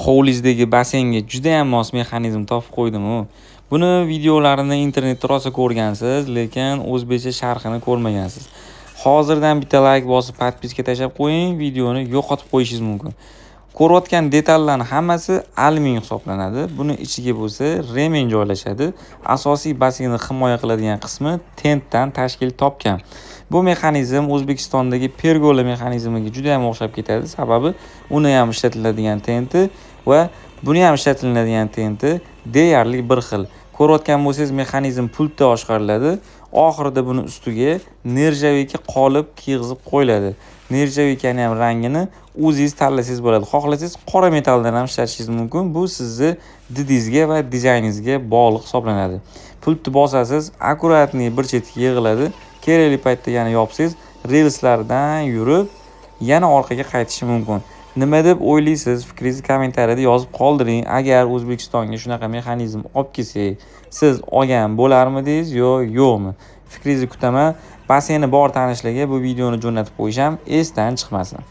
hovlizdagi basseynga juda ham mos mexanizm topib qo'ydim-u. Buni videolarini internetda rosa ko'rgansiz, lekin o'zbekcha sharhini ko'rmagansiz. Hozirdan bitta like bosib, podpiska tashlab qo'ying, videoni yo'qotib qo'yishingiz mumkin. Ko'rayotgan detallarning hammasi alyuminiy hisoblanadi. Buni ichiga bo'lsa remen joylashadi. Asosiy basseynni himoya qiladigan qismi tentdan tashkil topgan. Bu mexanizm O'zbekistondagi pergola mexanizmiga juda ham o'xshab ketadi, sababi uni ham ishlatiladigan tenti va buni ham ishlatiladigan tenti deyarli bir xil. Ko'rayotgan bo'lsangiz, mexanizm pultda boshqariladi. Oxirida buni ustiga nerjavika qolip kiyg'izib qo'yiladi. Nerjavikani ham rangini o'zingiz tanlasangiz bo'ladi. Xohlasangiz qora metalldan ham ishlatishingiz mumkin. Bu sizning didingizga va dizayningizga bog'liq hisoblanadi. Pultni bosasiz, akkuratni bir chetga yig'iladi. Kerakli paytda yana yopsangiz, relslardan yurib, yana orqaga qaytishi mumkin. Nima deb o'ylaysiz? Fikringizni kommentariyada yozib qoldiring. Agar O'zbekistonga shunaqa mexanizm olib kelsak, siz olgan bo'larmidingiz yo'qmi? Fikringizni kutaman. Basseynni bor tanishlarga bu videoni jo'natib qo'yisham esdan chiqmasin.